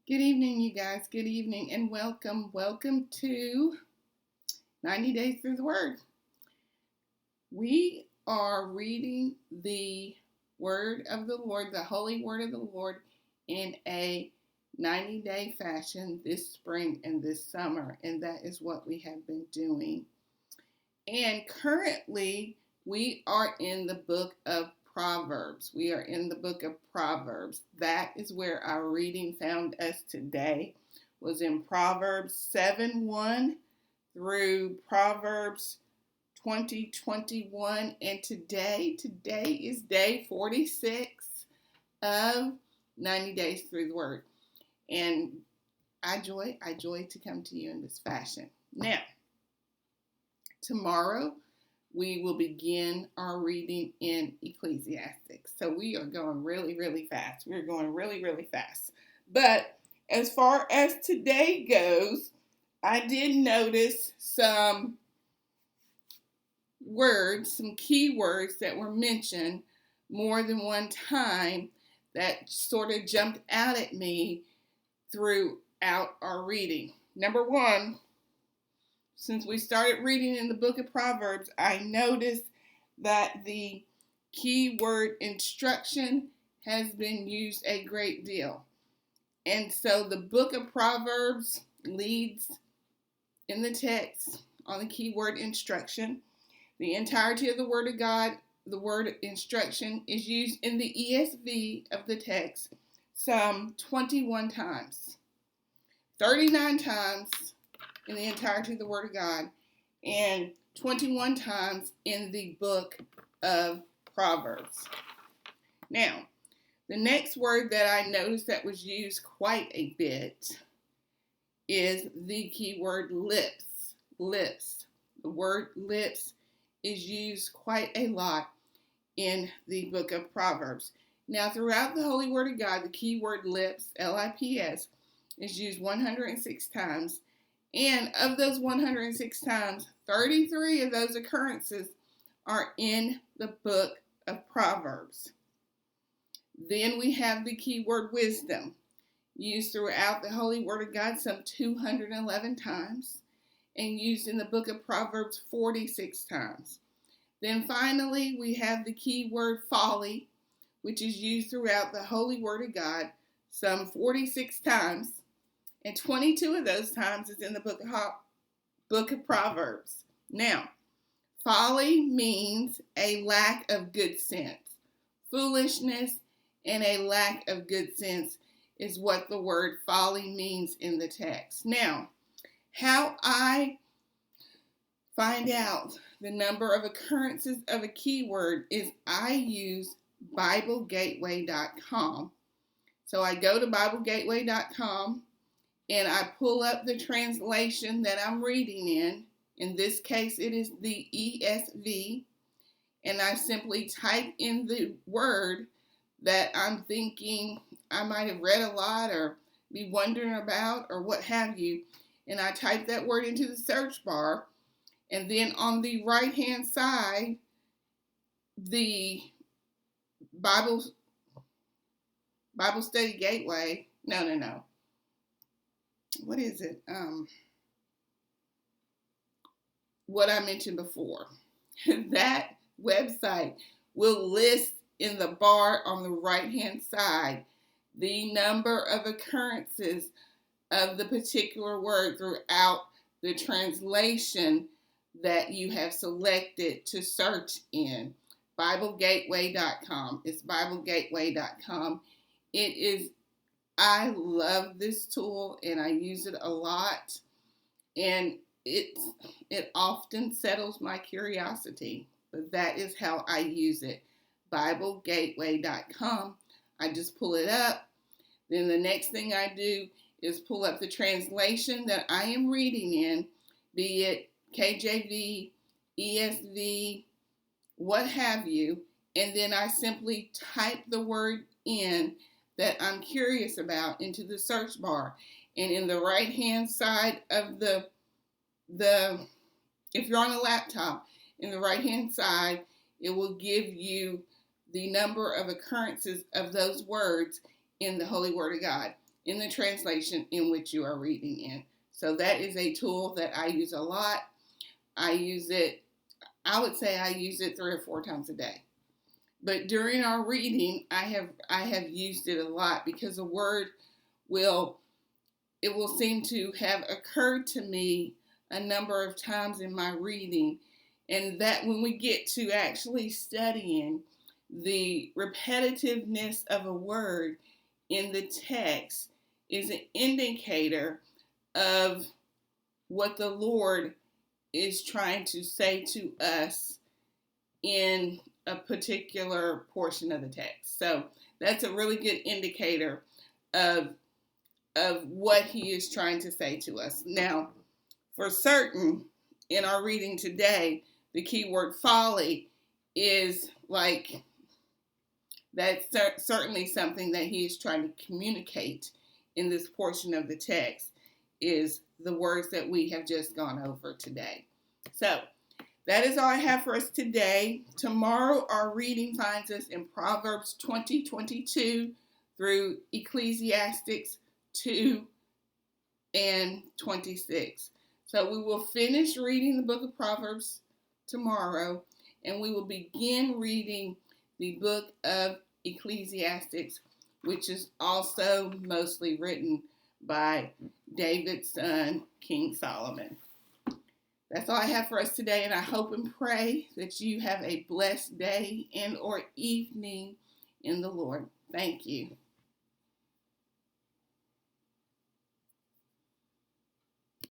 Good evening, you guys. Good evening and welcome. Welcome to 90 Days Through the Word. We are reading the Word of the Lord, the Holy Word of the Lord, in a 90-day fashion this spring and this summer, and that is what we have been doing. And currently, we are in the book of Proverbs. We are in the book of Proverbs. That is where our reading found us today, was in Proverbs 7:1 through Proverbs 20:21. And today is day 46 of 90 Days Through the Word. And I joy to come to you in this fashion. Now, tomorrow, we will begin our reading in Ecclesiastes. So we are going really, really fast. We're going really, really fast. But as far as today goes, I did notice some words, some key words that were mentioned more than one time that sort of jumped out at me throughout our reading. Number one, since we started reading in the book of Proverbs, I noticed that the key word instruction has been used a great deal. And so the book of Proverbs leads in the text on the key word instruction. The entirety of the Word of God, the word instruction, is used in the ESV of the text some 21 times. 39 times in the entirety of the Word of God, and 21 times in the book of Proverbs. Now, the next word that I noticed that was used quite a bit is the key word lips. Lips. The word lips is used quite a lot in the book of Proverbs. Now, throughout the Holy Word of God, the key word lips, L-I-P-S, is used 106 times. And of those 106 times, 33 of those occurrences are in the book of Proverbs. Then we have the key word wisdom, used throughout the Holy Word of God some 211 times, and used in the book of Proverbs 46 times. Then finally, we have the key word folly, which is used throughout the Holy Word of God some 46 times. And 22 of those times is in the book of Proverbs. Now, folly means a lack of good sense. Foolishness and a lack of good sense is what the word folly means in the text. Now, how I find out the number of occurrences of a keyword is I use BibleGateway.com. So I go to BibleGateway.com and I pull up the translation that I'm reading in. In this case, it is the ESV. And I simply type in the word that I'm thinking I might have read a lot or be wondering about or what have you. And I type that word into the search bar. And then on the right-hand side, the Bible Study Gateway. No. What is it? What I mentioned before. That website will list in the bar on the right-hand side the number of occurrences of the particular word throughout the translation that you have selected to search in. BibleGateway.com. It's BibleGateway.com. I love this tool and I use it a lot, and it often settles my curiosity, but that is how I use it. BibleGateway.com. I just pull it up. Then the next thing I do is pull up the translation that I am reading in, be it KJV, ESV, what have you, and then I simply type the word in that I'm curious about into the search bar. And in the right-hand side of the if you're on a laptop, in the right-hand side, it will give you the number of occurrences of those words in the Holy Word of God. in the translation in which you are reading in. So that is a tool that I use a lot. I use it, I would say I use it 3 or 4 times a day. But during our reading, I have used it a lot because a word will seem to have occurred to me a number of times in my reading, and that when we get to actually studying the repetitiveness of a word in the text is an indicator of what the Lord is trying to say to us in a particular portion of the text. So that's a really good indicator of what he is trying to say to us. Now, for certain, in our reading today, the key word folly is like, that's certainly something that he is trying to communicate in this portion of the text, is the words that we have just gone over today. So, that is all I have for us today. Tomorrow, our reading finds us in Proverbs 20:22 through Ecclesiastes 2 and 26. So we will finish reading the book of Proverbs tomorrow, and we will begin reading the book of Ecclesiastes, which is also mostly written by David's son, King Solomon. That's all I have for us today, and I hope and pray that you have a blessed day and or evening in the Lord. Thank you.